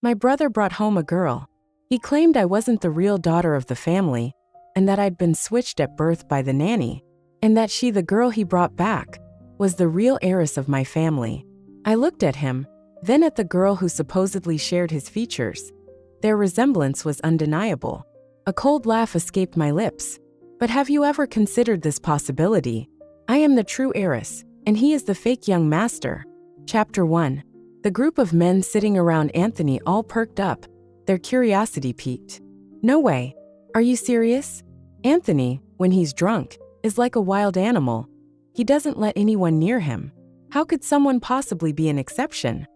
My brother brought home a girl. He claimed I wasn't the real daughter of the family, and that I'd been switched at birth by the nanny, and that she, the girl he brought back, was the real heiress of my family. I looked at him, then at the girl who supposedly shared his features. Their resemblance was undeniable. A cold laugh escaped my lips. But have you ever considered this possibility? I am the true heiress, and he is the fake young master. Chapter 1. The group of men sitting around Anthony all perked up, their curiosity piqued. No way. Are you serious? Anthony, when he's drunk, is like a wild animal. He doesn't let anyone near him. How could someone possibly be an exception?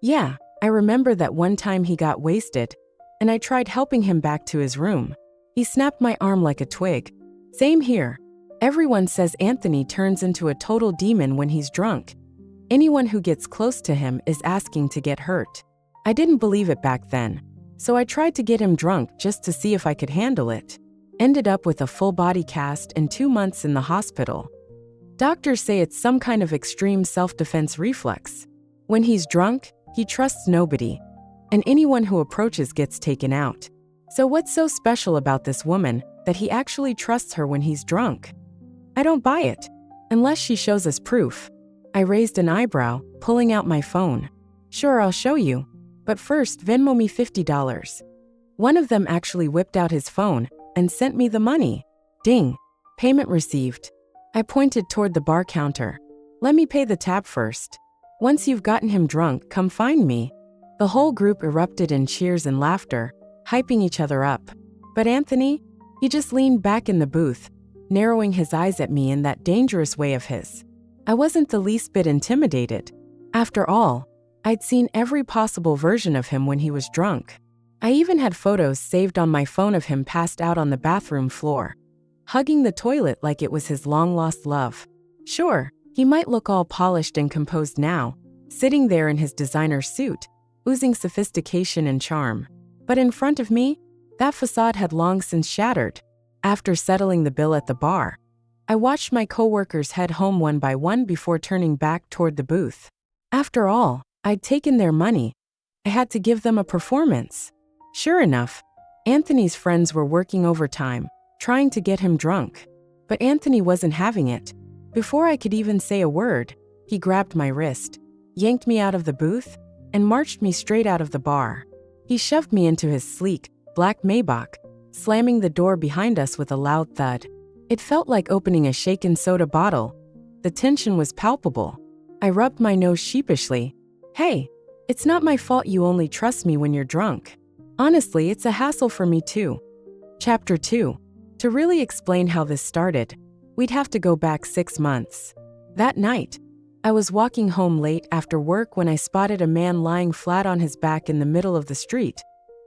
Yeah, I remember that one time he got wasted, and I tried helping him back to his room. He snapped my arm like a twig. Same here. Everyone says Anthony turns into a total demon when he's drunk. Anyone who gets close to him is asking to get hurt. I didn't believe it back then, so I tried to get him drunk just to see if I could handle it. Ended up with a full body cast and 2 months in the hospital. Doctors say it's some kind of extreme self-defense reflex. When he's drunk, he trusts nobody, and anyone who approaches gets taken out. So what's so special about this woman that he actually trusts her when he's drunk? I don't buy it, unless she shows us proof. I raised an eyebrow, pulling out my phone. Sure, I'll show you, but first Venmo me $50. One of them actually whipped out his phone and sent me the money. Ding. Payment received. I pointed toward the bar counter. Let me pay the tab first. Once you've gotten him drunk, come find me. The whole group erupted in cheers and laughter, hyping each other up. But Anthony? He just leaned back in the booth, narrowing his eyes at me in that dangerous way of his. I wasn't the least bit intimidated. After all, I'd seen every possible version of him when he was drunk. I even had photos saved on my phone of him passed out on the bathroom floor, hugging the toilet like it was his long-lost love. Sure, he might look all polished and composed now, sitting there in his designer suit, oozing sophistication and charm. But in front of me, that facade had long since shattered. After settling the bill at the bar, I watched my coworkers head home one by one before turning back toward the booth. After all, I'd taken their money. I had to give them a performance. Sure enough, Anthony's friends were working overtime, trying to get him drunk. But Anthony wasn't having it. Before I could even say a word, he grabbed my wrist, yanked me out of the booth, and marched me straight out of the bar. He shoved me into his sleek, black Maybach, slamming the door behind us with a loud thud. It felt like opening a shaken soda bottle. The tension was palpable. I rubbed my nose sheepishly. Hey, it's not my fault you only trust me when you're drunk. Honestly, it's a hassle for me too. Chapter 2. To really explain how this started, we'd have to go back 6 months. That night, I was walking home late after work when I spotted a man lying flat on his back in the middle of the street,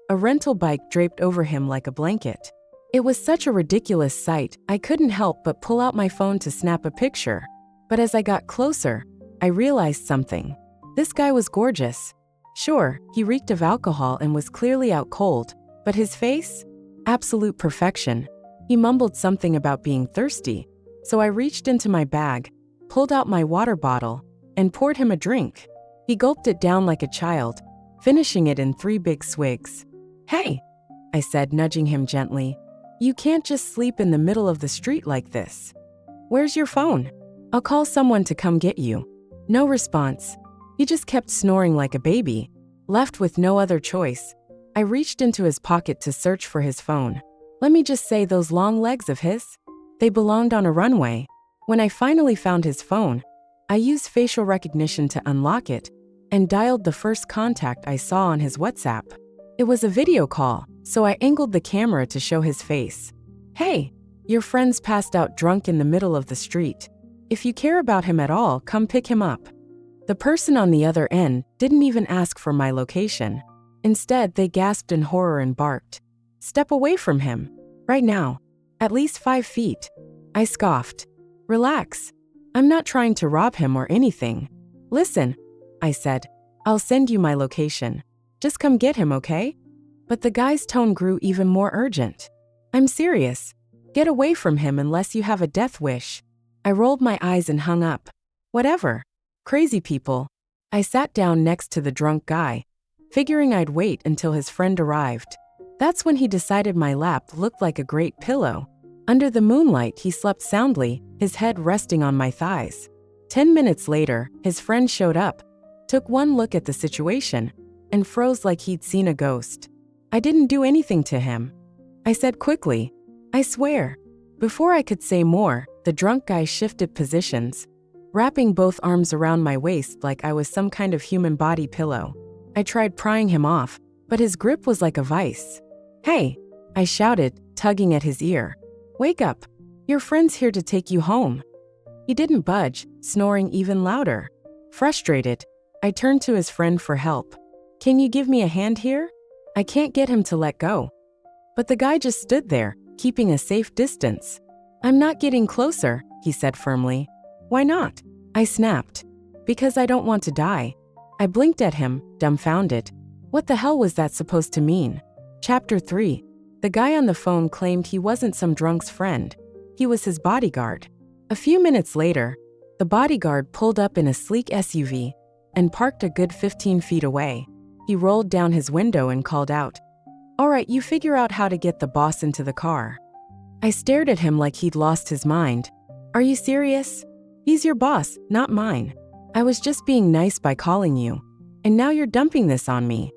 a rental bike draped over him like a blanket. It was such a ridiculous sight, I couldn't help but pull out my phone to snap a picture. But as I got closer, I realized something. This guy was gorgeous. Sure, he reeked of alcohol and was clearly out cold, but his face? Absolute perfection. He mumbled something about being thirsty, so I reached into my bag, pulled out my water bottle, and poured him a drink. He gulped it down like a child, finishing it in 3 big swigs. Hey, I said, nudging him gently. You can't just sleep in the middle of the street like this. Where's your phone? I'll call someone to come get you. No response. He just kept snoring like a baby. Left with no other choice, I reached into his pocket to search for his phone. Let me just say, those long legs of his, they belonged on a runway. When I finally found his phone, I used facial recognition to unlock it and dialed the first contact I saw on his WhatsApp. It was a video call, so I angled the camera to show his face. Hey, your friend's passed out drunk in the middle of the street. If you care about him at all, come pick him up. The person on the other end didn't even ask for my location. Instead, they gasped in horror and barked. Step away from him. Right now. At least 5 feet. I scoffed. Relax. I'm not trying to rob him or anything. Listen, I said. I'll send you my location. Just come get him, okay? But the guy's tone grew even more urgent. I'm serious. Get away from him unless you have a death wish. I rolled my eyes and hung up. Whatever. Crazy people. I sat down next to the drunk guy, figuring I'd wait until his friend arrived. That's when he decided my lap looked like a great pillow. Under the moonlight, he slept soundly, his head resting on my thighs. 10 minutes later, his friend showed up, took one look at the situation, and froze like he'd seen a ghost. I didn't do anything to him, I said quickly. I swear. Before I could say more, the drunk guy shifted positions, wrapping both arms around my waist like I was some kind of human body pillow. I tried prying him off, but his grip was like a vice. Hey, I shouted, tugging at his ear. Wake up. Your friend's here to take you home. He didn't budge, snoring even louder. Frustrated, I turned to his friend for help. Can you give me a hand here? I can't get him to let go. But the guy just stood there, keeping a safe distance. I'm not getting closer, he said firmly. Why not? I snapped. Because I don't want to die. I blinked at him, dumbfounded. What the hell was that supposed to mean? Chapter 3. The guy on the phone claimed he wasn't some drunk's friend. He was his bodyguard. A few minutes later, the bodyguard pulled up in a sleek SUV and parked a good 15 feet away. He rolled down his window and called out, "All right, you figure out how to get the boss into the car." I stared at him like he'd lost his mind. Are you serious? He's your boss, not mine. I was just being nice by calling you. And now you're dumping this on me.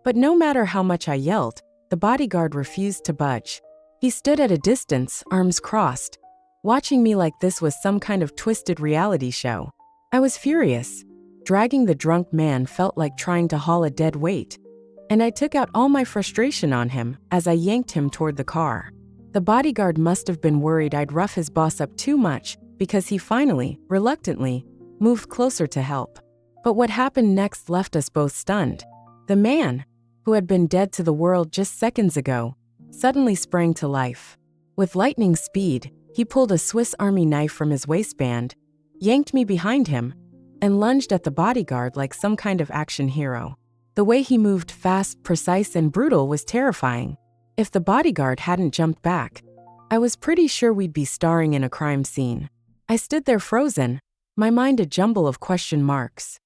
But no matter how much I yelled, the bodyguard refused to budge. He stood at a distance, arms crossed, watching me like this was some kind of twisted reality show. I was furious. Dragging the drunk man felt like trying to haul a dead weight. And I took out all my frustration on him as I yanked him toward the car. The bodyguard must have been worried I'd rough his boss up too much because he finally, reluctantly, moved closer to help. But what happened next left us both stunned. The man, who had been dead to the world just seconds ago, suddenly sprang to life. With lightning speed, he pulled a Swiss Army knife from his waistband, yanked me behind him, and lunged at the bodyguard like some kind of action hero. The way he moved, fast, precise, and brutal, was terrifying. If the bodyguard hadn't jumped back, I was pretty sure we'd be starring in a crime scene. I stood there frozen, my mind a jumble of question marks.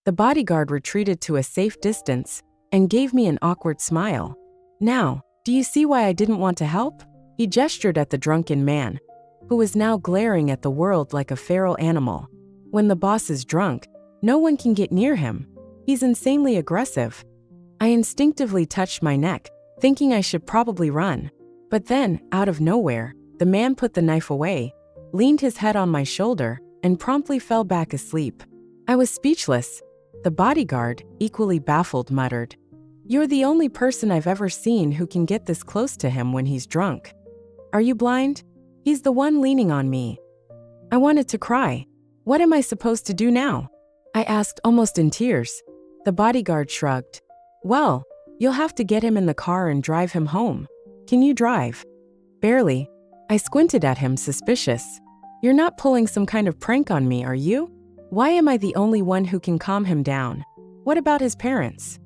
The bodyguard retreated to a safe distance and gave me an awkward smile. Now, do you see why I didn't want to help? He gestured at the drunken man, who was now glaring at the world like a feral animal. When the boss is drunk, no one can get near him. He's insanely aggressive. I instinctively touched my neck, thinking I should probably run. But then, out of nowhere, the man put the knife away, leaned his head on my shoulder, and promptly fell back asleep. I was speechless. The bodyguard, equally baffled, muttered, "You're the only person I've ever seen who can get this close to him when he's drunk. Are you blind? He's the one leaning on me." I wanted to cry. What am I supposed to do now? I asked, almost in tears. The bodyguard shrugged. Well, you'll have to get him in the car and drive him home. Can you drive? Barely. I squinted at him, suspicious. You're not pulling some kind of prank on me, are you? Why am I the only one who can calm him down? What about his parents?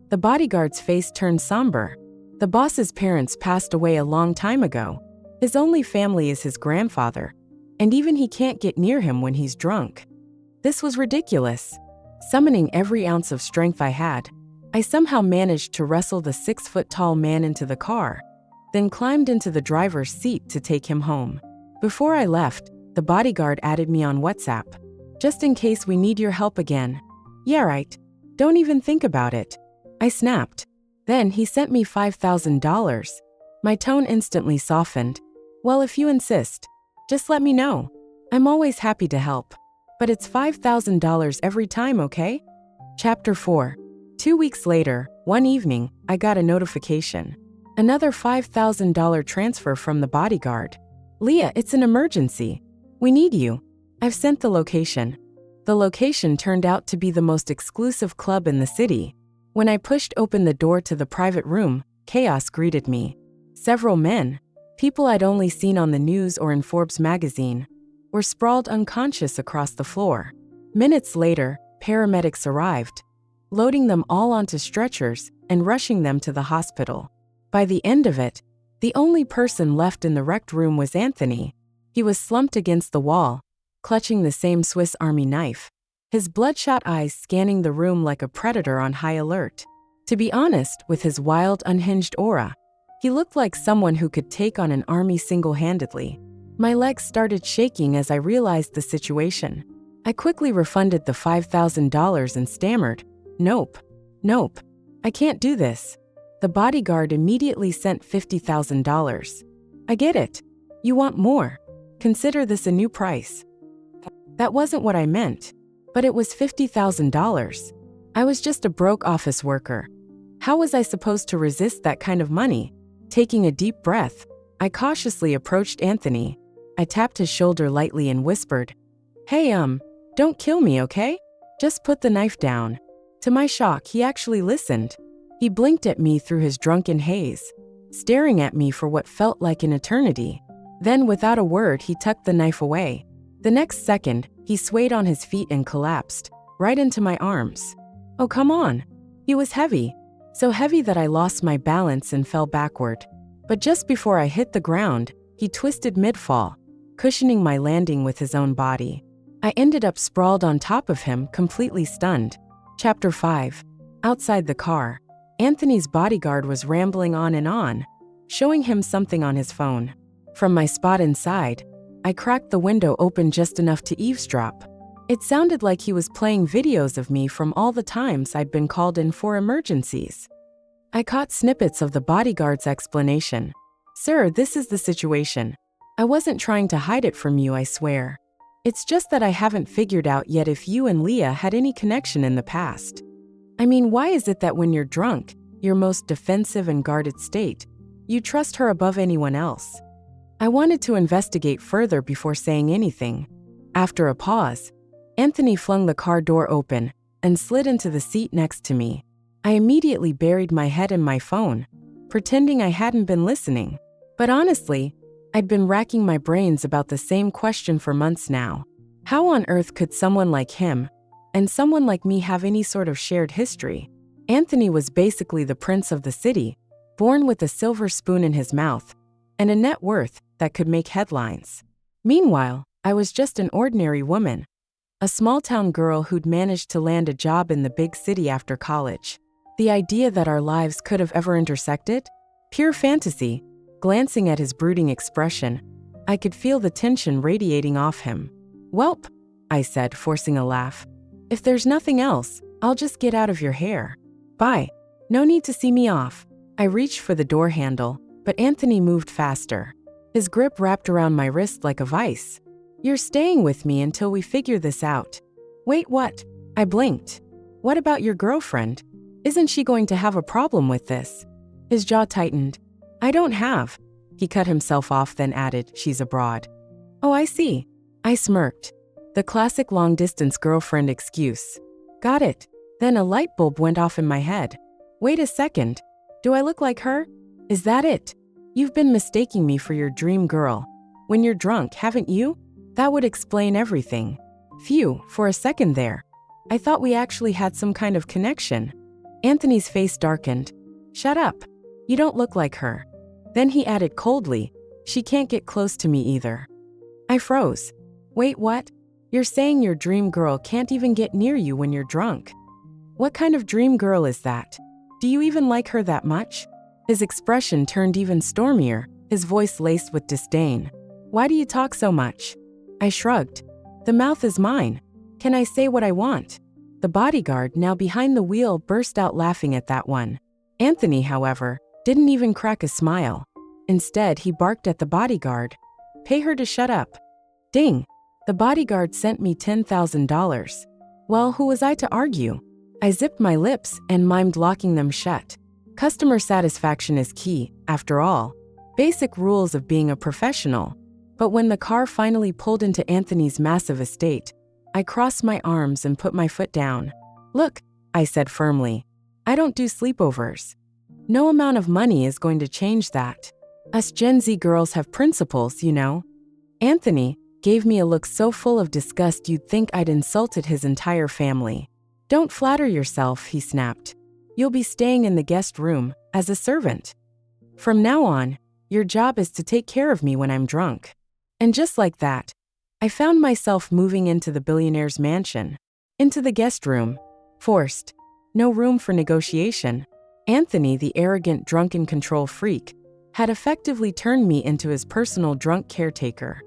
The bodyguard's face turned somber. The boss's parents passed away a long time ago. His only family is his grandfather, and even he can't get near him when he's drunk. This was ridiculous. Summoning every ounce of strength I had, I somehow managed to wrestle the 6-foot-tall man into the car, then climbed into the driver's seat to take him home. Before I left, the bodyguard added me on WhatsApp. Just in case we need your help again. Yeah, right. Don't even think about it. I snapped. Then he sent me $5,000. My tone instantly softened. Well, if you insist, just let me know. I'm always happy to help. But it's $5,000 every time, okay? Chapter 4. 2 weeks later, one evening, I got a notification. Another $5,000 transfer from the bodyguard. Leah, it's an emergency. We need you. I've sent the location. The location turned out to be the most exclusive club in the city. When I pushed open the door to the private room, chaos greeted me. Several men, people I'd only seen on the news or in Forbes magazine, were sprawled unconscious across the floor. Minutes later, paramedics arrived, loading them all onto stretchers and rushing them to the hospital. By the end of it, the only person left in the wrecked room was Anthony. He was slumped against the wall, clutching the same Swiss Army knife, his bloodshot eyes scanning the room like a predator on high alert. To be honest, with his wild, unhinged aura, he looked like someone who could take on an army single-handedly. My legs started shaking as I realized the situation. I quickly refunded the $5,000 and stammered, "Nope. Nope. I can't do this." The bodyguard immediately sent $50,000. "I get it. You want more. Consider this a new price." That wasn't what I meant, but it was $50,000. I was just a broke office worker. How was I supposed to resist that kind of money? Taking a deep breath, I cautiously approached Anthony. I tapped his shoulder lightly and whispered, "Hey, don't kill me, okay? Just put the knife down." To my shock, he actually listened. He blinked at me through his drunken haze, staring at me for what felt like an eternity. Then, without a word, he tucked the knife away. The next second, he swayed on his feet and collapsed, right into my arms. Oh, come on. He was heavy, so heavy that I lost my balance and fell backward. But just before I hit the ground, he twisted mid-fall, cushioning my landing with his own body. I ended up sprawled on top of him, completely stunned. Chapter 5. Outside the car, Anthony's bodyguard was rambling on, showing him something on his phone. From my spot inside, I cracked the window open just enough to eavesdrop. It sounded like he was playing videos of me from all the times I'd been called in for emergencies. I caught snippets of the bodyguard's explanation. "Sir, this is the situation. I wasn't trying to hide it from you, I swear. It's just that I haven't figured out yet if you and Leah had any connection in the past. I mean, why is it that when you're drunk, your most defensive and guarded state, you trust her above anyone else?" I wanted to investigate further before saying anything. After a pause, Anthony flung the car door open and slid into the seat next to me. I immediately buried my head in my phone, pretending I hadn't been listening. But honestly, I'd been racking my brains about the same question for months now. How on earth could someone like him and someone like me have any sort of shared history? Anthony was basically the prince of the city, born with a silver spoon in his mouth and a net worth that could make headlines. Meanwhile, I was just an ordinary woman, a small-town girl who'd managed to land a job in the big city after college. The idea that our lives could have ever intersected? Pure fantasy. Glancing at his brooding expression, I could feel the tension radiating off him. "Welp," I said, forcing a laugh. "If there's nothing else, I'll just get out of your hair. Bye. No need to see me off." I reached for the door handle, but Anthony moved faster. His grip wrapped around my wrist like a vice. "You're staying with me until we figure this out." "Wait, what?" I blinked. "What about your girlfriend? Isn't she going to have a problem with this?" His jaw tightened. "I don't have." He cut himself off, then added, "She's abroad." "Oh, I see." I smirked. The classic long-distance girlfriend excuse. Got it. Then a light bulb went off in my head. Wait a second. Do I look like her? Is that it? You've been mistaking me for your dream girl. When you're drunk, haven't you? That would explain everything. Phew, for a second there. I thought we actually had some kind of connection. Anthony's face darkened. Shut up. You don't look like her. Then he added coldly, she can't get close to me either. I froze. Wait, what? You're saying your dream girl can't even get near you when you're drunk? What kind of dream girl is that? Do you even like her that much? His expression turned even stormier, his voice laced with disdain. Why do you talk so much? I shrugged. The mouth is mine. Can I say what I want? The bodyguard, now behind the wheel, burst out laughing at that one. Anthony, however, didn't even crack a smile. Instead, he barked at the bodyguard. Pay her to shut up. Ding! The bodyguard sent me $10,000. Well, who was I to argue? I zipped my lips and mimed locking them shut. Customer satisfaction is key, after all. Basic rules of being a professional. But when the car finally pulled into Anthony's massive estate, I crossed my arms and put my foot down. Look, I said firmly, I don't do sleepovers. No amount of money is going to change that. Us Gen Z girls have principles, you know. Anthony gave me a look so full of disgust you'd think I'd insulted his entire family. Don't flatter yourself, he snapped. You'll be staying in the guest room, as a servant. From now on, your job is to take care of me when I'm drunk. And just like that, I found myself moving into the billionaire's mansion. Into the guest room. Forced. No room for negotiation. Anthony, the arrogant drunken control freak, had effectively turned me into his personal drunk caretaker.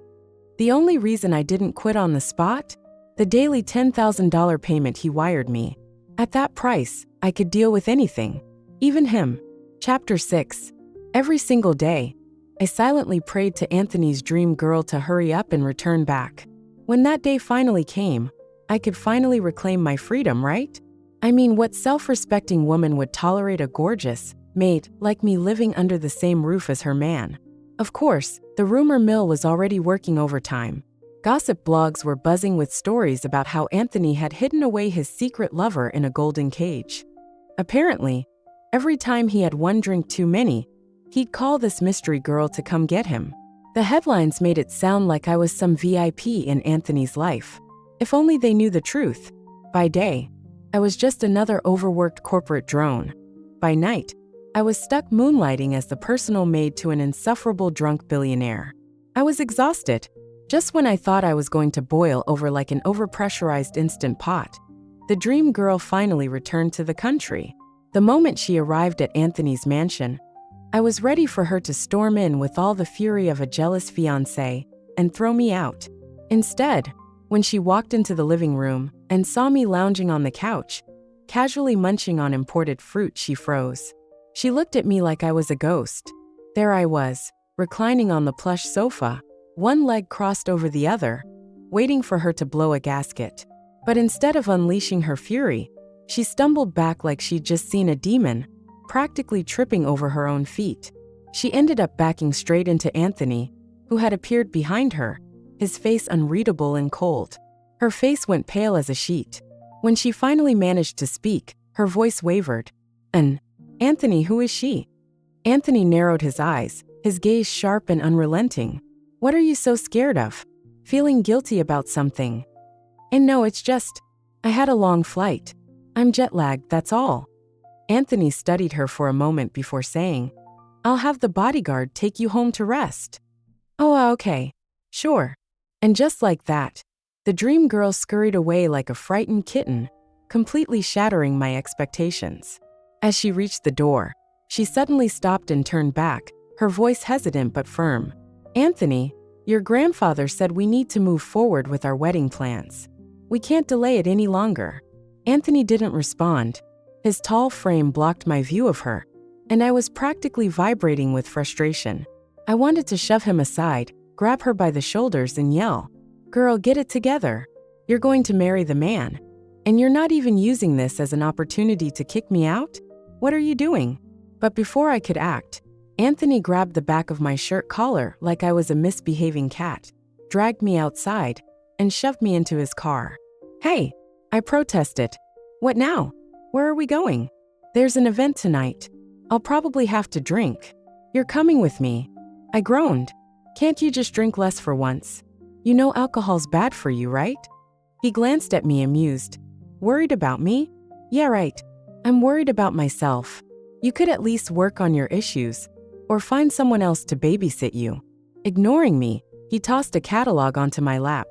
The only reason I didn't quit on the spot? The daily $10,000 payment he wired me. At that price, I could deal with anything, even him. Chapter 6. Every single day, I silently prayed to Anthony's dream girl to hurry up and return back. When that day finally came, I could finally reclaim my freedom, right? I mean, what self-respecting woman would tolerate a gorgeous mate like me living under the same roof as her man? Of course, the rumor mill was already working overtime. Gossip blogs were buzzing with stories about how Anthony had hidden away his secret lover in a golden cage. Apparently, every time he had one drink too many, he'd call this mystery girl to come get him. The headlines made it sound like I was some VIP in Anthony's life. If only they knew the truth. By day, I was just another overworked corporate drone. By night, I was stuck moonlighting as the personal maid to an insufferable drunk billionaire. I was exhausted. Just when I thought I was going to boil over like an overpressurized instant pot, the dream girl finally returned to the country. The moment she arrived at Anthony's mansion, I was ready for her to storm in with all the fury of a jealous fiancé and throw me out. Instead, when she walked into the living room and saw me lounging on the couch, casually munching on imported fruit, she froze. She looked at me like I was a ghost. There I was, reclining on the plush sofa, one leg crossed over the other, waiting for her to blow a gasket. But instead of unleashing her fury, she stumbled back like she'd just seen a demon, practically tripping over her own feet. She ended up backing straight into Anthony, who had appeared behind her, his face unreadable and cold. Her face went pale as a sheet. When she finally managed to speak, her voice wavered. Anthony, who is she?" Anthony narrowed his eyes, his gaze sharp and unrelenting. "What are you so scared of? Feeling guilty about something?" "And no, it's just, I had a long flight. I'm jet-lagged, that's all." Anthony studied her for a moment before saying, "I'll have the bodyguard take you home to rest." "Oh, okay. Sure." And just like that, the dream girl scurried away like a frightened kitten, completely shattering my expectations. As she reached the door, she suddenly stopped and turned back, her voice hesitant but firm. "Anthony, your grandfather said we need to move forward with our wedding plans. We can't delay it any longer." Anthony didn't respond. His tall frame blocked my view of her, and I was practically vibrating with frustration. I wanted to shove him aside, grab her by the shoulders and yell, "Girl, get it together. You're going to marry the man. And you're not even using this as an opportunity to kick me out? What are you doing?" But before I could act, Anthony grabbed the back of my shirt collar like I was a misbehaving cat, dragged me outside, and shoved me into his car. "Hey," I protested. "What now? Where are we going?" "There's an event tonight. I'll probably have to drink. You're coming with me." I groaned. "Can't you just drink less for once? You know alcohol's bad for you, right?" He glanced at me amused. "Worried about me? Yeah, right. I'm worried about myself. You could at least work on your issues, or find someone else to babysit you." Ignoring me, he tossed a catalog onto my lap.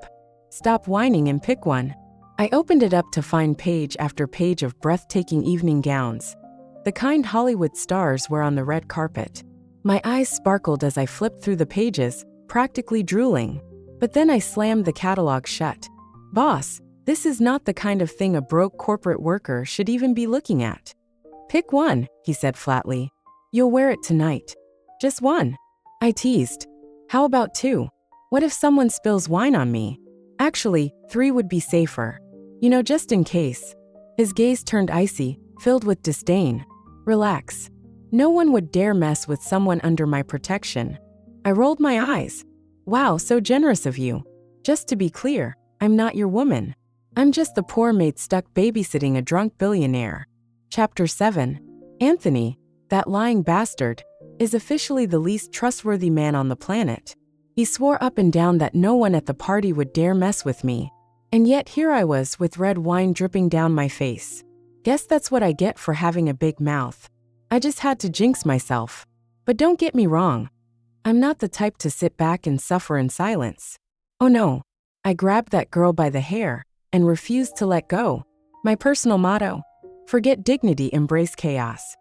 "Stop whining and pick one." I opened it up to find page after page of breathtaking evening gowns, the kind Hollywood stars wear on the red carpet. My eyes sparkled as I flipped through the pages, practically drooling. But then I slammed the catalog shut. "Boss, this is not the kind of thing a broke corporate worker should even be looking at." "Pick one," he said flatly. "You'll wear it tonight. Just one." I teased. "How about two? What if someone spills wine on me? Actually, 3 would be safer. You know, just in case." His gaze turned icy, filled with disdain. "Relax. No one would dare mess with someone under my protection." I rolled my eyes. "Wow, so generous of you. Just to be clear, I'm not your woman. I'm just the poor maid stuck babysitting a drunk billionaire." Chapter 7. Anthony, that lying bastard, is officially the least trustworthy man on the planet. He swore up and down that no one at the party would dare mess with me. And yet here I was with red wine dripping down my face. Guess that's what I get for having a big mouth. I just had to jinx myself. But don't get me wrong. I'm not the type to sit back and suffer in silence. Oh no. I grabbed that girl by the hair and refused to let go. My personal motto: forget dignity, embrace chaos.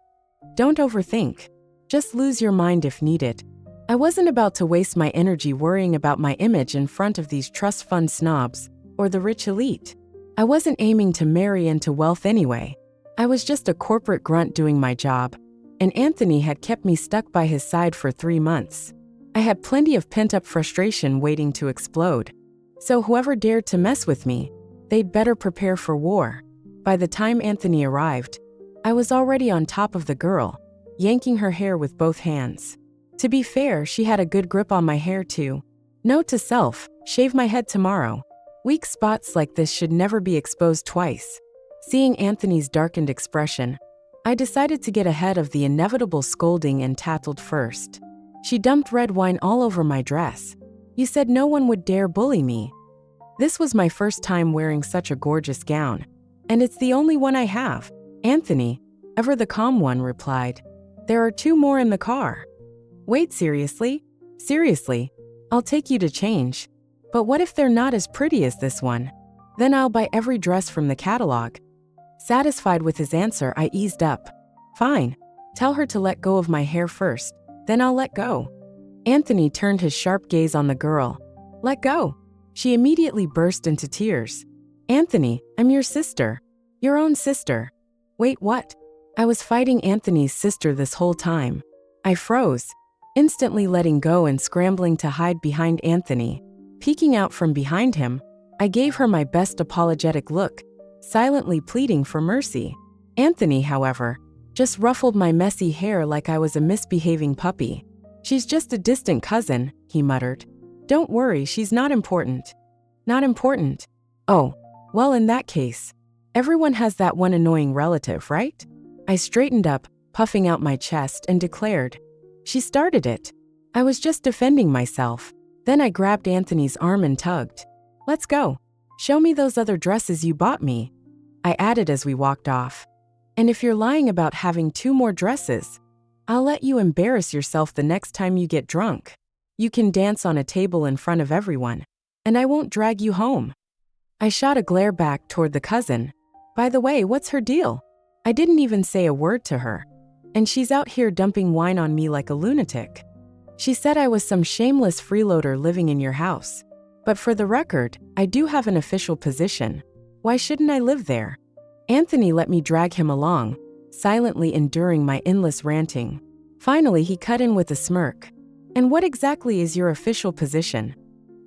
Don't overthink. Just lose your mind if needed. I wasn't about to waste my energy worrying about my image in front of these trust fund snobs or the rich elite. I wasn't aiming to marry into wealth anyway. I was just a corporate grunt doing my job, and Anthony had kept me stuck by his side for 3 months. I had plenty of pent-up frustration waiting to explode. So whoever dared to mess with me, they'd better prepare for war. By the time Anthony arrived, I was already on top of the girl, yanking her hair with both hands. To be fair, she had a good grip on my hair too. Note to self, shave my head tomorrow. Weak spots like this should never be exposed twice. Seeing Anthony's darkened expression, I decided to get ahead of the inevitable scolding and tattled first. She dumped red wine all over my dress. You said no one would dare bully me. This was my first time wearing such a gorgeous gown, and it's the only one I have. Anthony, ever the calm one, replied. There are 2 more in the car. Wait, seriously? Seriously, I'll take you to change. But what if they're not as pretty as this one? Then I'll buy every dress from the catalog. Satisfied with his answer, I eased up. Fine, tell her to let go of my hair first, then I'll let go. Anthony turned his sharp gaze on the girl. Let go. She immediately burst into tears. Anthony, I'm your sister. Your own sister. Wait, what? I was fighting Anthony's sister this whole time. I froze, instantly letting go and scrambling to hide behind Anthony. Peeking out from behind him, I gave her my best apologetic look, silently pleading for mercy. Anthony, however, just ruffled my messy hair like I was a misbehaving puppy. She's just a distant cousin, he muttered. Don't worry, she's not important. Not important? Oh, well, in that case, everyone has that one annoying relative, right? I straightened up, puffing out my chest, and declared, She started it. I was just defending myself. Then I grabbed Anthony's arm and tugged. Let's go. Show me those other dresses you bought me. I added as we walked off. And if you're lying about having 2 more dresses, I'll let you embarrass yourself the next time you get drunk. You can dance on a table in front of everyone, and I won't drag you home. I shot a glare back toward the cousin. By the way, what's her deal? I didn't even say a word to her, and she's out here dumping wine on me like a lunatic. She said I was some shameless freeloader living in your house. But for the record, I do have an official position. Why shouldn't I live there? Anthony let me drag him along, silently enduring my endless ranting. Finally, he cut in with a smirk. And what exactly is your official position?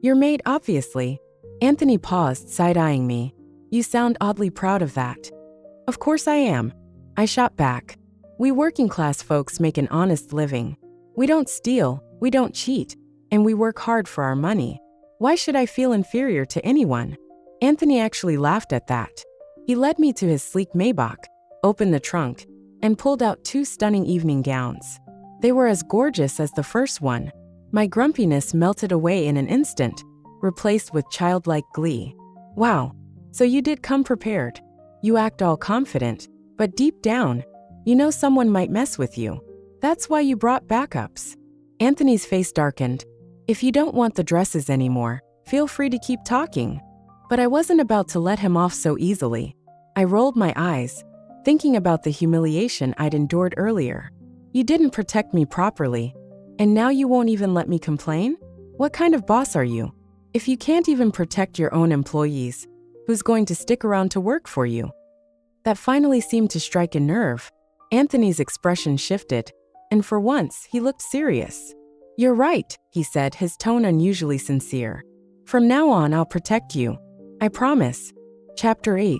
Your maid, obviously. Anthony paused, side-eyeing me. You sound oddly proud of that. Of course I am. I shot back. We working-class folks make an honest living. We don't steal, we don't cheat, and we work hard for our money. Why should I feel inferior to anyone? Anthony actually laughed at that. He led me to his sleek Maybach, opened the trunk, and pulled out 2 stunning evening gowns. They were as gorgeous as the first one. My grumpiness melted away in an instant, replaced with childlike glee. Wow, so you did come prepared. You act all confident, but deep down, you know someone might mess with you. That's why you brought backups. Anthony's face darkened. If you don't want the dresses anymore, feel free to keep talking. But I wasn't about to let him off so easily. I rolled my eyes, thinking about the humiliation I'd endured earlier. You didn't protect me properly, and now you won't even let me complain? What kind of boss are you? If you can't even protect your own employees, who's going to stick around to work for you? That finally seemed to strike a nerve. Anthony's expression shifted, and for once, he looked serious. You're right, he said, his tone unusually sincere. From now on, I'll protect you. I promise. Chapter 8.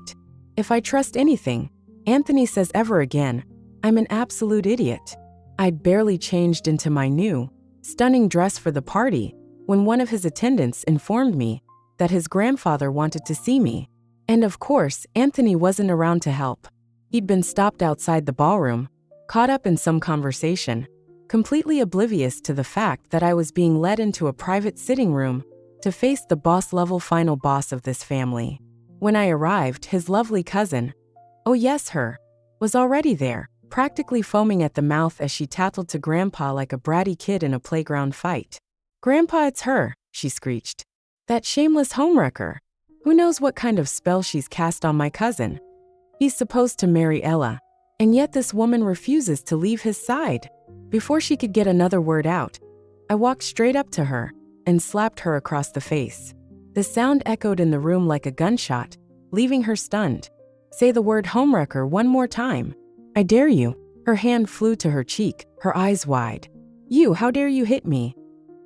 If I trust anything, Anthony says ever again, I'm an absolute idiot. I'd barely changed into my new, stunning dress for the party when one of his attendants informed me that his grandfather wanted to see me. And of course, Anthony wasn't around to help. He'd been stopped outside the ballroom, caught up in some conversation, completely oblivious to the fact that I was being led into a private sitting room to face the boss-level final boss of this family. When I arrived, his lovely cousin, oh yes, her, was already there, practically foaming at the mouth as she tattled to Grandpa like a bratty kid in a playground fight. Grandpa, it's her, she screeched. That shameless homewrecker. Who knows what kind of spell she's cast on my cousin? He's supposed to marry Ella, And yet this woman refuses to leave his side. Before she could get another word out, I walked straight up to her and slapped her across the face. The sound echoed in the room like a gunshot, leaving her stunned. Say the word homewrecker one more time. I dare you. Her hand flew to her cheek, her eyes wide. You, how dare you hit me?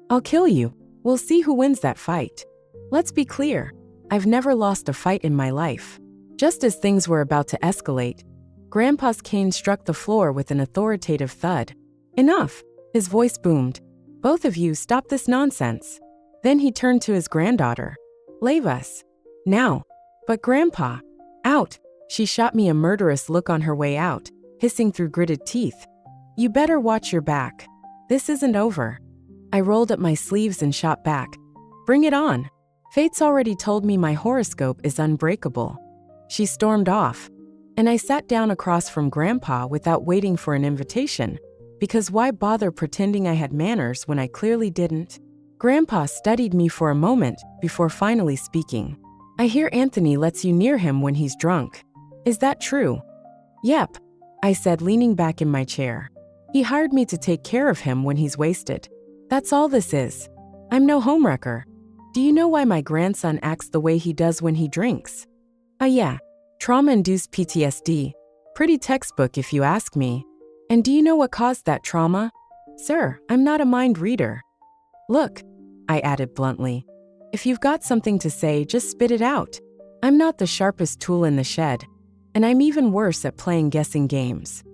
I'll kill you. We'll see who wins that fight. Let's be clear. I've never lost a fight in my life. Just as things were about to escalate, Grandpa's cane struck the floor with an authoritative thud. Enough, his voice boomed. Both of you stop this nonsense. Then he turned to his granddaughter. Leave us. Now. But Grandpa. Out. She shot me a murderous look on her way out, hissing through gritted teeth. You better watch your back. This isn't over. I rolled up my sleeves and shot back. Bring it on. Fate's already told me my horoscope is unbreakable. She stormed off, and I sat down across from Grandpa without waiting for an invitation, because why bother pretending I had manners when I clearly didn't? Grandpa studied me for a moment before finally speaking. I hear Anthony lets you near him when he's drunk. Is that true? Yep, I said, leaning back in my chair. He hired me to take care of him when he's wasted. That's all this is. I'm no homewrecker. Do you know why my grandson acts the way he does when he drinks? Yeah, trauma-induced PTSD. Pretty textbook if you ask me. And do you know what caused that trauma? Sir, I'm not a mind reader. Look, I added bluntly. If you've got something to say, just spit it out. I'm not the sharpest tool in the shed, and I'm even worse at playing guessing games.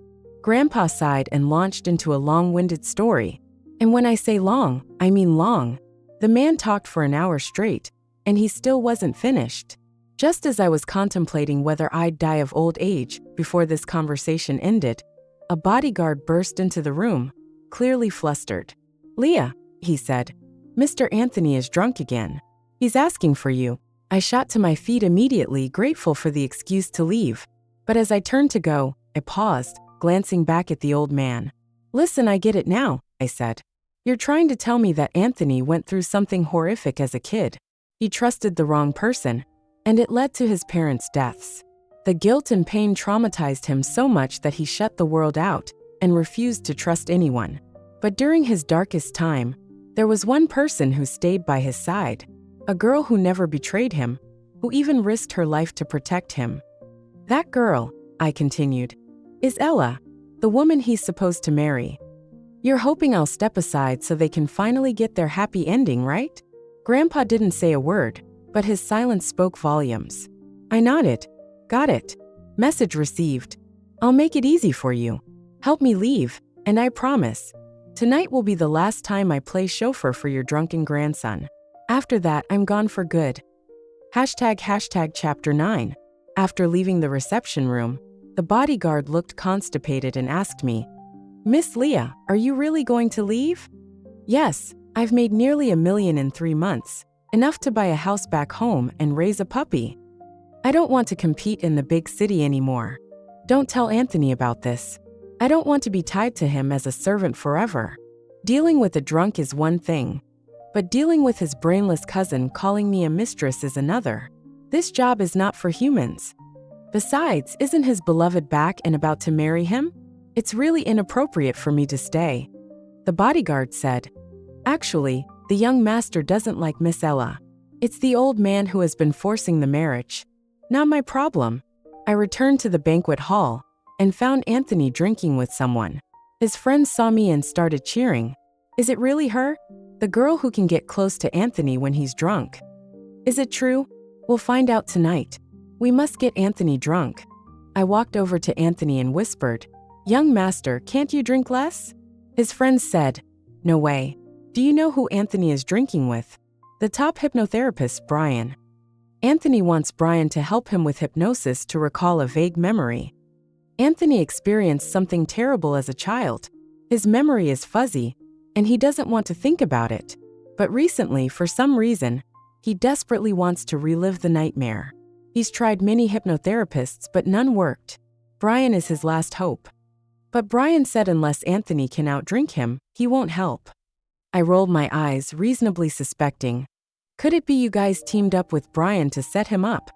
Grandpa sighed and launched into a long-winded story. And when I say long, I mean long. The man talked for an hour straight, and he still wasn't finished. Just as I was contemplating whether I'd die of old age before this conversation ended, a bodyguard burst into the room, clearly flustered. Leah, he said, Mr. Anthony is drunk again. He's asking for you. I shot to my feet immediately, grateful for the excuse to leave. But as I turned to go, I paused, glancing back at the old man. Listen, I get it now, I said. You're trying to tell me that Anthony went through something horrific as a kid. He trusted the wrong person, and it led to his parents' deaths. The guilt and pain traumatized him so much that he shut the world out and refused to trust anyone. But during his darkest time, there was one person who stayed by his side, a girl who never betrayed him, who even risked her life to protect him. That girl, I continued, is Ella, the woman he's supposed to marry. You're hoping I'll step aside so they can finally get their happy ending, right? Grandpa didn't say a word, but his silence spoke volumes. I nodded. Got it. Message received. I'll make it easy for you. Help me leave, and I promise, tonight will be the last time I play chauffeur for your drunken grandson. After that, I'm gone for good. ## Chapter 9. After leaving the reception room, the bodyguard looked constipated and asked me, Miss Leah, are you really going to leave? Yes, I've made nearly $1 million in 3 months, enough to buy a house back home and raise a puppy. I don't want to compete in the big city anymore. Don't tell Anthony about this. I don't want to be tied to him as a servant forever. Dealing with a drunk is one thing, but dealing with his brainless cousin calling me a mistress is another. This job is not for humans. Besides, isn't his beloved back and about to marry him? It's really inappropriate for me to stay. The bodyguard said. Actually, the young master doesn't like Miss Ella. It's the old man who has been forcing the marriage. Not my problem. I returned to the banquet hall and found Anthony drinking with someone. His friends saw me and started cheering. Is it really her? The girl who can get close to Anthony when he's drunk. Is it true? We'll find out tonight. We must get Anthony drunk. I walked over to Anthony and whispered, Young master, can't you drink less? His friends said, No way. Do you know who Anthony is drinking with? The top hypnotherapist, Brian. Anthony wants Brian to help him with hypnosis to recall a vague memory. Anthony experienced something terrible as a child. His memory is fuzzy, and he doesn't want to think about it. But recently, for some reason, he desperately wants to relive the nightmare. He's tried many hypnotherapists, but none worked. Brian is his last hope. But Brian said unless Anthony can outdrink him, he won't help. I rolled my eyes, reasonably suspecting. Could it be you guys teamed up with Brian to set him up?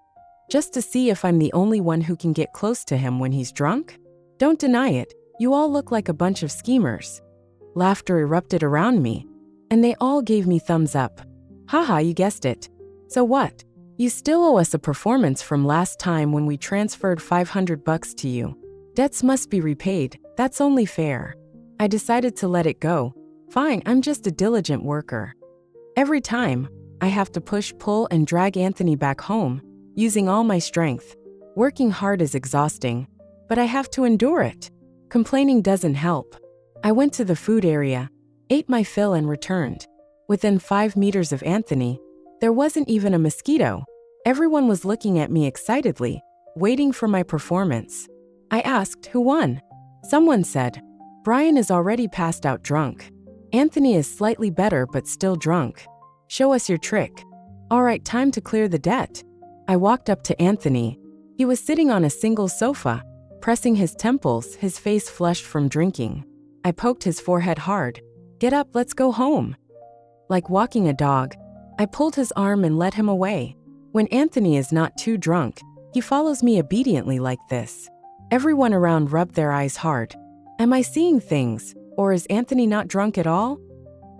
Just to see if I'm the only one who can get close to him when he's drunk? Don't deny it, you all look like a bunch of schemers. Laughter erupted around me, and they all gave me thumbs up. Haha, you guessed it. So what? You still owe us a performance from last time when we transferred $500 to you. Debts must be repaid, that's only fair. I decided to let it go. Fine, I'm just a diligent worker. Every time, I have to push, pull, and drag Anthony back home, using all my strength. Working hard is exhausting, but I have to endure it. Complaining doesn't help. I went to the food area, ate my fill and returned. Within 5 meters of Anthony, there wasn't even a mosquito. Everyone was looking at me excitedly, waiting for my performance. I asked who won. Someone said, Brian is already passed out drunk. Anthony is slightly better but still drunk. Show us your trick. All right, time to clear the debt. I walked up to Anthony. He was sitting on a single sofa, pressing his temples, his face flushed from drinking. I poked his forehead hard. Get up, let's go home. Like walking a dog, I pulled his arm and led him away. When Anthony is not too drunk, he follows me obediently like this. Everyone around rubbed their eyes hard. Am I seeing things, or is Anthony not drunk at all?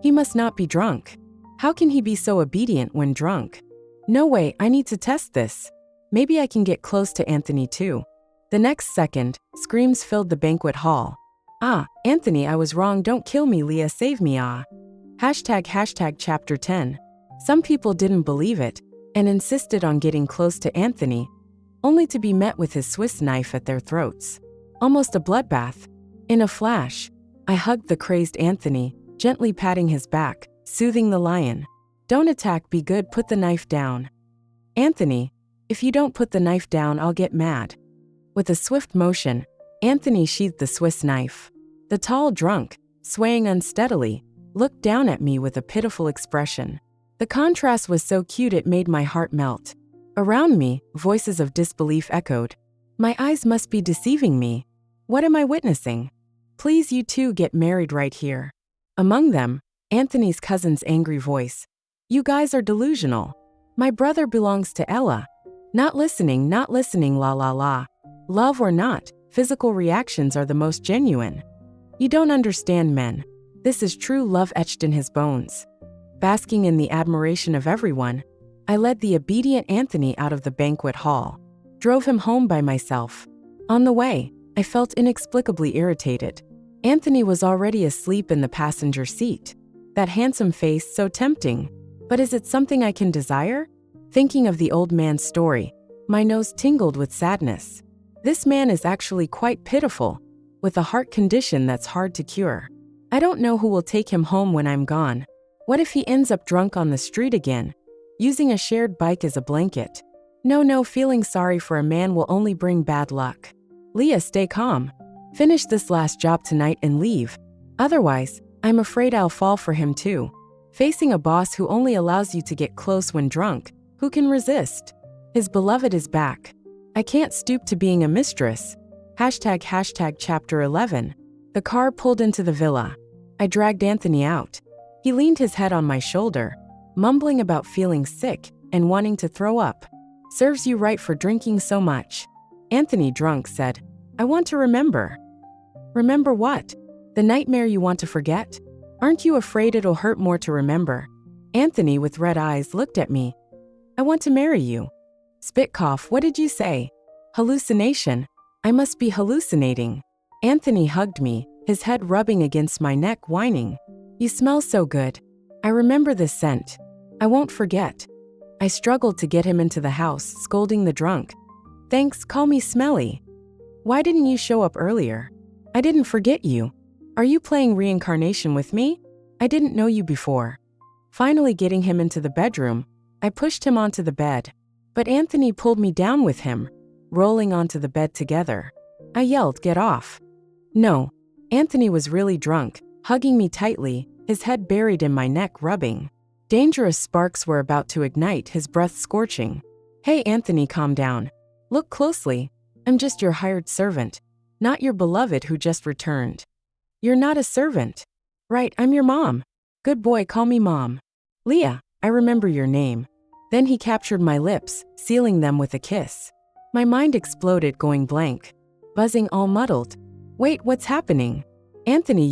He must not be drunk. How can he be so obedient when drunk? No way, I need to test this. Maybe I can get close to Anthony too. The next second, screams filled the banquet hall. Ah, Anthony, I was wrong, don't kill me, Leah, save me, ah. ## chapter 10. Some people didn't believe it, and insisted on getting close to Anthony, only to be met with his Swiss knife at their throats. Almost a bloodbath. In a flash, I hugged the crazed Anthony, gently patting his back, soothing the lion. Don't attack, be good, put the knife down. Anthony, if you don't put the knife down, I'll get mad. With a swift motion, Anthony sheathed the Swiss knife. The tall drunk, swaying unsteadily, looked down at me with a pitiful expression. The contrast was so cute it made my heart melt. Around me, voices of disbelief echoed. My eyes must be deceiving me. What am I witnessing? Please, you two get married right here. Among them, Anthony's cousin's angry voice. You guys are delusional. My brother belongs to Ella. Not listening, la la la. Love or not, physical reactions are the most genuine. You don't understand men. This is true love etched in his bones. Basking in the admiration of everyone, I led the obedient Anthony out of the banquet hall. Drove him home by myself. On the way, I felt inexplicably irritated. Anthony was already asleep in the passenger seat. That handsome face, so tempting. But is it something I can desire? Thinking of the old man's story, my nose tingled with sadness. This man is actually quite pitiful, with a heart condition that's hard to cure. I don't know who will take him home when I'm gone. What if he ends up drunk on the street again, using a shared bike as a blanket? No, feeling sorry for a man will only bring bad luck. Leah, stay calm. Finish this last job tonight and leave. Otherwise, I'm afraid I'll fall for him too. Facing a boss who only allows you to get close when drunk, who can resist? His beloved is back. I can't stoop to being a mistress. ## chapter 11. The car pulled into the villa. I dragged Anthony out. He leaned his head on my shoulder, mumbling about feeling sick and wanting to throw up. Serves you right for drinking so much. Anthony, drunk, said, I want to remember. Remember what? The nightmare you want to forget? Aren't you afraid it'll hurt more to remember? Anthony, with red eyes, looked at me. I want to marry you. Spit cough, what did you say? Hallucination. I must be hallucinating. Anthony hugged me, his head rubbing against my neck, whining. You smell so good. I remember this scent. I won't forget. I struggled to get him into the house, scolding the drunk. Thanks, call me smelly. Why didn't you show up earlier? I didn't forget you. Are you playing reincarnation with me? I didn't know you before. Finally getting him into the bedroom, I pushed him onto the bed. But Anthony pulled me down with him, rolling onto the bed together. I yelled, get off. No. Anthony was really drunk, hugging me tightly, his head buried in my neck, rubbing. Dangerous sparks were about to ignite, his breath scorching. Hey Anthony, calm down. Look closely. I'm just your hired servant, not your beloved who just returned. You're not a servant. Right, I'm your mom. Good boy, call me mom. Leah, I remember your name. Then he captured my lips, sealing them with a kiss. My mind exploded, going blank. Buzzing all muddled, Wait, what's happening? Anthony,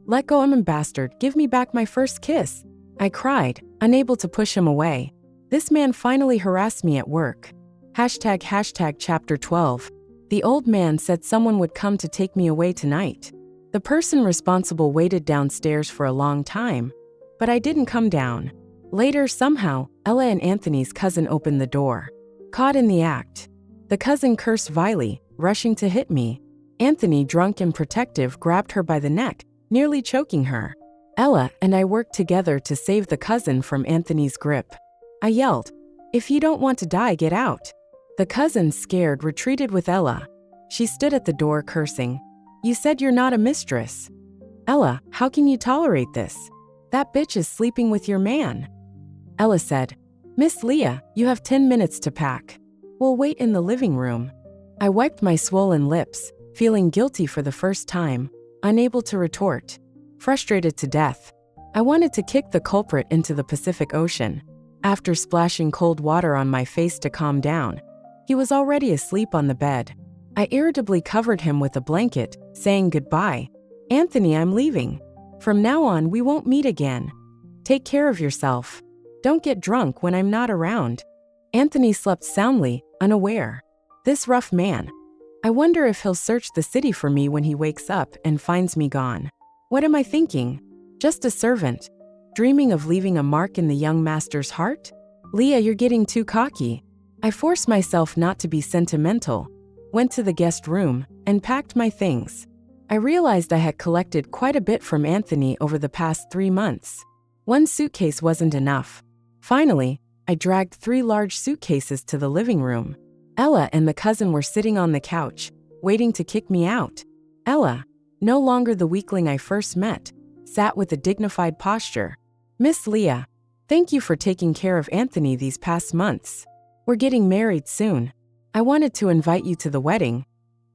let go, bastard, give me back my first kiss. I cried, unable to push him away. This man finally harassed me at work. Hashtag chapter 12. The old man said someone would come to take me away tonight. The person responsible waited downstairs for a long time, but I didn't come down. Later, somehow, Ella and Anthony's cousin opened the door. Caught in the act. The cousin cursed vilely, rushing to hit me. Anthony, drunk and protective, grabbed her by the neck, nearly choking her. Ella and I worked together to save the cousin from Anthony's grip. I yelled, "If you don't want to die, get out." The cousin, scared, retreated with Ella. She stood at the door cursing. "You said you're not a mistress." "Ella, how can you tolerate this? That bitch is sleeping with your man." Ella said, "Miss Leah, you have 10 minutes to pack. We'll wait in the living room." I wiped my swollen lips, feeling guilty for the first time, unable to retort. Frustrated to death, I wanted to kick the culprit into the Pacific Ocean. After splashing cold water on my face to calm down, he was already asleep on the bed. I irritably covered him with a blanket, saying goodbye. "Anthony, I'm leaving. From now on, we won't meet again. Take care of yourself. Don't get drunk when I'm not around." Anthony slept soundly, unaware. This rough man. I wonder if he'll search the city for me when he wakes up and finds me gone. What am I thinking? Just a servant, dreaming of leaving a mark in the young master's heart? Leah, you're getting too cocky. I forced myself not to be sentimental, went to the guest room, and packed my things. I realized I had collected quite a bit from Anthony over the past 3 months. One suitcase wasn't enough. Finally, I dragged 3 large suitcases to the living room. Ella and the cousin were sitting on the couch, waiting to kick me out. Ella, no longer the weakling I first met, sat with a dignified posture. "Miss Leah, thank you for taking care of Anthony these past months. We're getting married soon. I wanted to invite you to the wedding,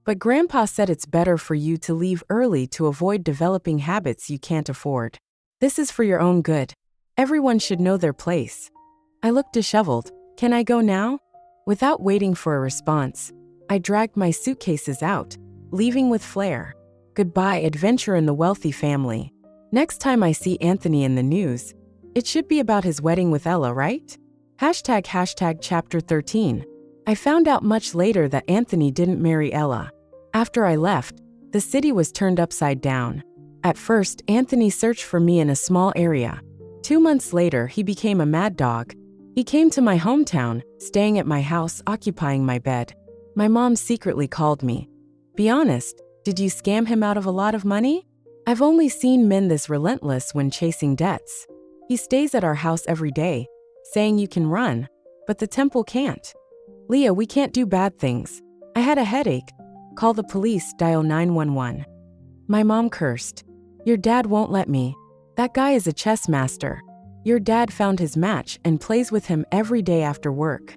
but Grandpa said it's better for you to leave early to avoid developing habits you can't afford. This is for your own good. Everyone should know their place." I looked disheveled. "Can I go now?" Without waiting for a response, I dragged my suitcases out, leaving with flair. Goodbye, adventure in the wealthy family. Next time I see Anthony in the news, it should be about his wedding with Ella, right? Hashtag chapter 13. I found out much later that Anthony didn't marry Ella. After I left, the city was turned upside down. At first, Anthony searched for me in a small area. 2 months later, he became a mad dog. He came to my hometown, staying at my house, occupying my bed. My mom secretly called me. "Be honest, did you scam him out of a lot of money?" I've only seen men this relentless when chasing debts. He stays at our house every day, saying you can run, but the temple can't. "Leah, we can't do bad things. I had a headache. Call the police, dial 911. My mom cursed. "Your dad won't let me. That guy is a chess master. Your dad found his match and plays with him every day after work.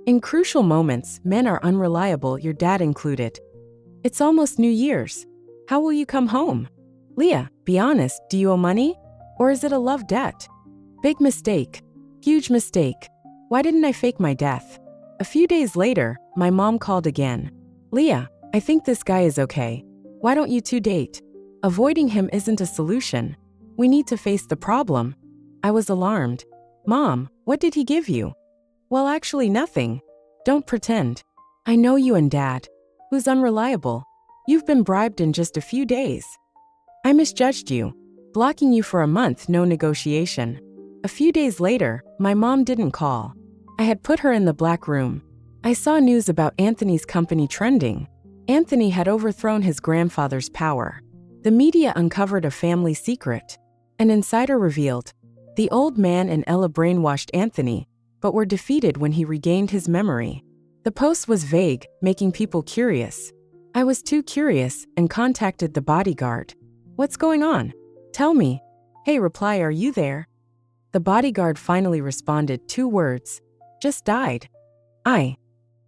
In crucial moments, men are unreliable, your dad included. It's almost New Year's. How will you come home? Leah, be honest, do you owe money? Or is it a love debt?" Big mistake. Huge mistake. Why didn't I fake my death? A few days later, my mom called again. "Leah, I think this guy is okay. Why don't you two date? Avoiding him isn't a solution. We need to face the problem." I was alarmed. "Mom, what did he give you?" "Well, actually nothing. Don't pretend. I know you and Dad. Who's unreliable? You've been bribed in just a few days. I misjudged you, blocking you for a month, no negotiation." A few days later, my mom didn't call. I had put her in the black room. I saw news about Anthony's company trending. Anthony had overthrown his grandfather's power. The media uncovered a family secret. An insider revealed. The old man and Ella brainwashed Anthony, but were defeated when he regained his memory. The post was vague, making people curious. I was too curious and contacted the bodyguard. "What's going on? Tell me." "Hey, reply, are you there?" The bodyguard finally responded, 2 words. "Just died."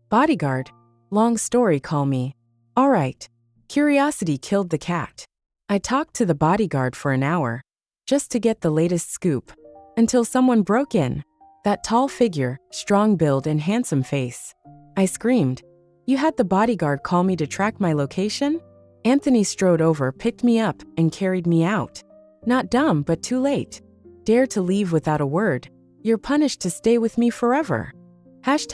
Bodyguard. Long story, call me. All right. Curiosity killed the cat. I talked to the bodyguard for an hour, just to get the latest scoop, until someone broke in. That tall figure, strong build and handsome face. I screamed. "You had the bodyguard call me to track my location?" Anthony strode over, picked me up, and carried me out. Not dumb, but too late. Dare to leave without a word. You're punished to stay with me forever. ##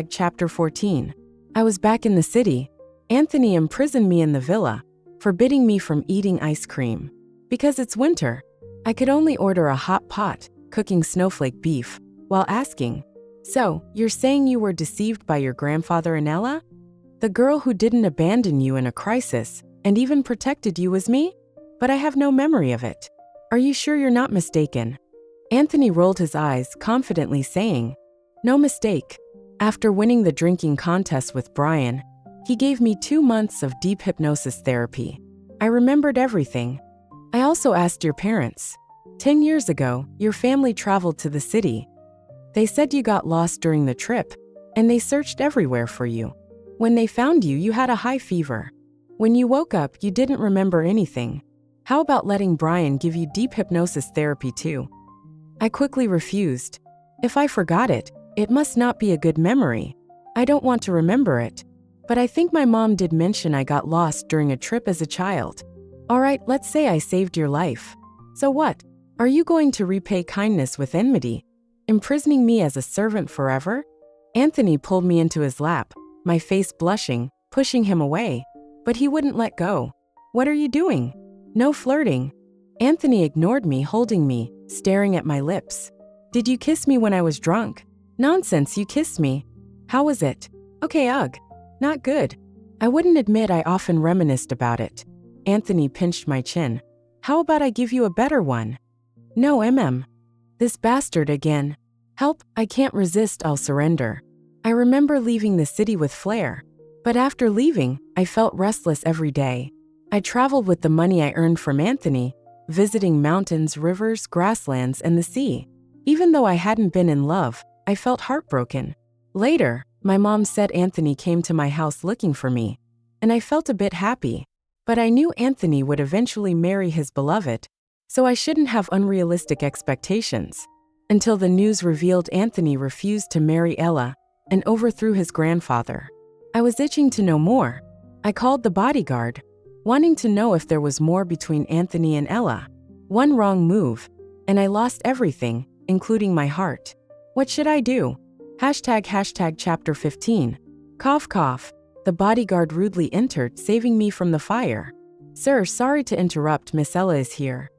Chapter 14. I was back in the city. Anthony imprisoned me in the villa, forbidding me from eating ice cream. Because it's winter, I could only order a hot pot, cooking snowflake beef, while asking, "So, you're saying you were deceived by your grandfather and Ella? The girl who didn't abandon you in a crisis, and even protected you was me? But I have no memory of it. Are you sure you're not mistaken?" Anthony rolled his eyes, confidently saying, "No mistake. After winning the drinking contest with Brian, he gave me 2 months of deep hypnosis therapy. I remembered everything. I also asked your parents. 10 years ago, your family traveled to the city. They said you got lost during the trip, and they searched everywhere for you. When they found you, you had a high fever. When you woke up, you didn't remember anything. How about letting Brian give you deep hypnosis therapy too?" I quickly refused. If I forgot it, it must not be a good memory. I don't want to remember it. But I think my mom did mention I got lost during a trip as a child. All right, let's say I saved your life. So what? Are you going to repay kindness with enmity, imprisoning me as a servant forever? Anthony pulled me into his lap, my face blushing, pushing him away. But he wouldn't let go. "What are you doing? No flirting." Anthony ignored me, holding me, staring at my lips. "Did you kiss me when I was drunk?" "Nonsense, you kissed me." "How was it?" "Okay, ugh. Not good." I wouldn't admit I often reminisced about it. Anthony pinched my chin. "How about I give you a better one?" "No, This bastard again. Help, I can't resist, I'll surrender." I remember leaving the city with flair. But after leaving, I felt restless every day. I traveled with the money I earned from Anthony, visiting mountains, rivers, grasslands, and the sea. Even though I hadn't been in love, I felt heartbroken. Later, my mom said Anthony came to my house looking for me, and I felt a bit happy. But I knew Anthony would eventually marry his beloved, so I shouldn't have unrealistic expectations. Until the news revealed Anthony refused to marry Ella and overthrew his grandfather. I was itching to know more. I called the bodyguard, wanting to know if there was more between Anthony and Ella. One wrong move, and I lost everything, including my heart. What should I do? ## Chapter 15. Cough cough. The bodyguard rudely entered, saving me from the fire. "Sir, sorry to interrupt, Miss Ella is here."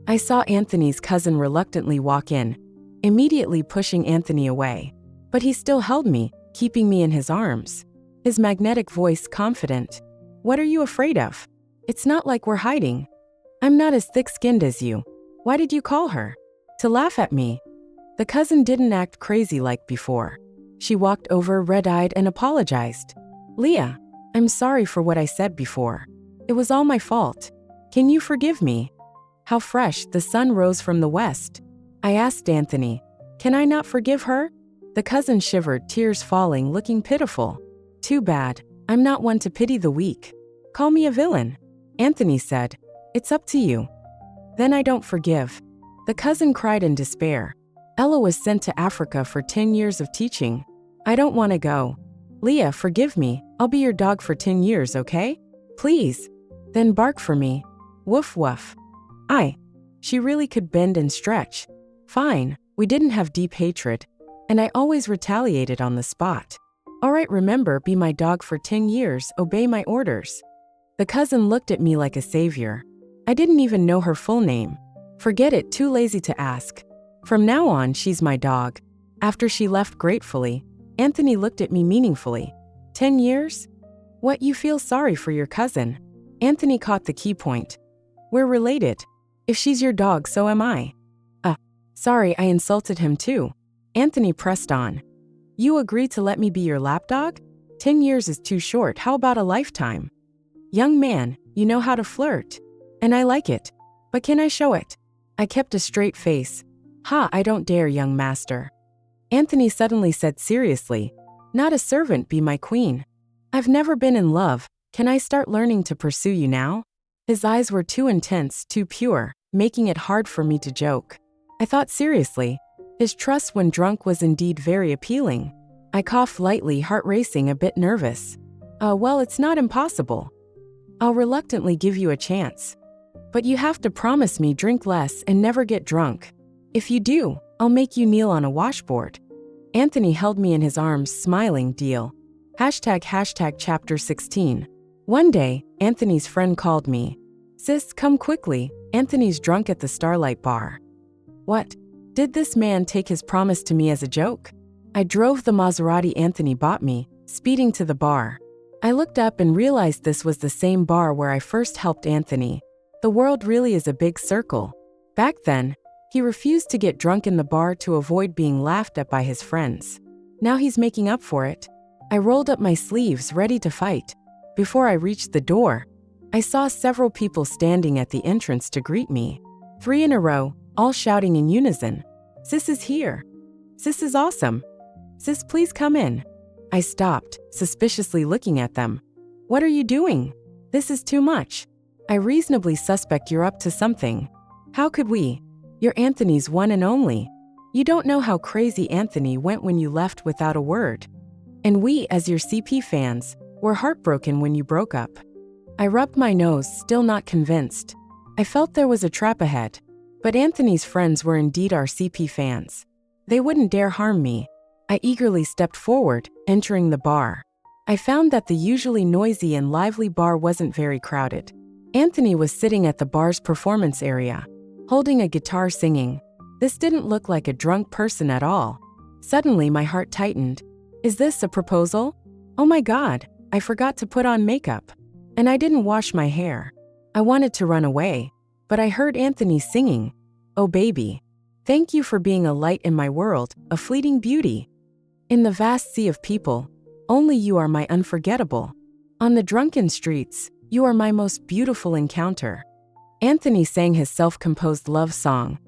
I saw Anthony's cousin reluctantly walk in, immediately pushing Anthony away. But he still held me, keeping me in his arms. His magnetic voice confident. "What are you afraid of? It's not like we're hiding. I'm not as thick-skinned as you. Why did you call her?" "To laugh at me." The cousin didn't act crazy like before. She walked over, red-eyed, and apologized. "Leah, I'm sorry for what I said before. It was all my fault. Can you forgive me?" How fresh, the sun rose from the west. I asked Anthony, "Can I not forgive her?" The cousin shivered, tears falling, looking pitiful. "Too bad. I'm not one to pity the weak. Call me a villain." Anthony said, "It's up to you." "Then I don't forgive." The cousin cried in despair. "Ella was sent to Africa for 10 years of teaching. I don't want to go." "Leah, forgive me. I'll be your dog for 10 years, okay? Please. Then bark for me. Woof woof." She really could bend and stretch. Fine, we didn't have deep hatred, and I always retaliated on the spot. "All right, remember, be my dog for 10 years, obey my orders." The cousin looked at me like a savior. I didn't even know her full name. Forget it, too lazy to ask. From now on, she's my dog. After she left gratefully, Anthony looked at me meaningfully. 10 years? What, you feel sorry for your cousin? Anthony caught the key point. "We're related. If she's your dog, so am I." Sorry, I insulted him too. Anthony pressed on. "You agree to let me be your lapdog? 10 years is too short, how about a lifetime?" "Young man, you know how to flirt. And I like it. But can I show it?" I kept a straight face. I don't dare, young master." Anthony suddenly said seriously, "Not a servant, be my queen. I've never been in love. Can I start learning to pursue you now?" His eyes were too intense, too pure, making it hard for me to joke. I thought seriously. His trust when drunk was indeed very appealing. I coughed lightly, heart racing, a bit nervous. Well, it's not impossible. I'll reluctantly give you a chance. But you have to promise me drink less and never get drunk. If you do, I'll make you kneel on a washboard." Anthony held me in his arms, smiling. Deal. ## chapter 16. One day, Anthony's friend called me. "Sis, come quickly, Anthony's drunk at the Starlight Bar." What? Did this man take his promise to me as a joke? I drove the Maserati Anthony bought me, speeding to the bar. I looked up and realized this was the same bar where I first helped Anthony. The world really is a big circle. Back then, he refused to get drunk in the bar to avoid being laughed at by his friends. Now he's making up for it. I rolled up my sleeves, ready to fight. Before I reached the door, I saw several people standing at the entrance to greet me. 3 in a row, all shouting in unison. "Sis is here. Sis is awesome. Sis, please come in." I stopped, suspiciously looking at them. "What are you doing? This is too much. I reasonably suspect you're up to something. How could we? You're Anthony's one and only. You don't know how crazy Anthony went when you left without a word. And we, as your CP fans, were heartbroken when you broke up." I rubbed my nose, still not convinced. I felt there was a trap ahead. But Anthony's friends were indeed our CP fans. They wouldn't dare harm me. I eagerly stepped forward, entering the bar. I found that the usually noisy and lively bar wasn't very crowded. Anthony was sitting at the bar's performance area, holding a guitar singing. This didn't look like a drunk person at all. Suddenly, my heart tightened. Is this a proposal? Oh my God, I forgot to put on makeup. And I didn't wash my hair. I wanted to run away, but I heard Anthony singing. "Oh baby, thank you for being a light in my world, a fleeting beauty. In the vast sea of people, only you are my unforgettable. On the drunken streets, you are my most beautiful encounter." Anthony sang his self-composed love song,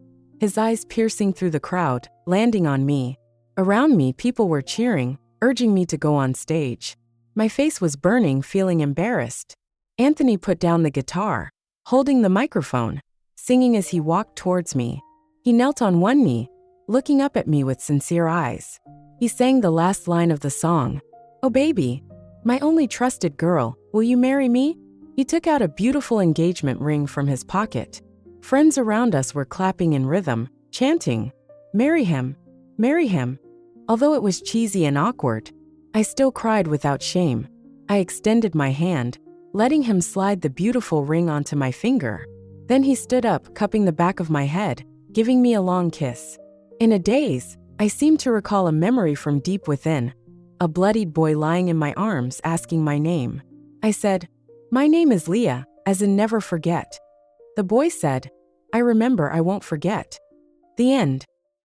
his eyes piercing through the crowd, landing on me. Around me, people were cheering, urging me to go on stage. My face was burning, feeling embarrassed. Anthony put down the guitar, holding the microphone, singing as he walked towards me. He knelt on one knee, looking up at me with sincere eyes. He sang the last line of the song. "Oh baby, my only trusted girl, will you marry me?" He took out a beautiful engagement ring from his pocket. Friends around us were clapping in rhythm, chanting, "Marry him, marry him." Although it was cheesy and awkward, I still cried without shame. I extended my hand, letting him slide the beautiful ring onto my finger. Then he stood up, cupping the back of my head, giving me a long kiss. In a daze, I seemed to recall a memory from deep within, a bloodied boy lying in my arms asking my name. I said, "My name is Leah, as in never forget." The boy said, "I remember, I won't forget." The end.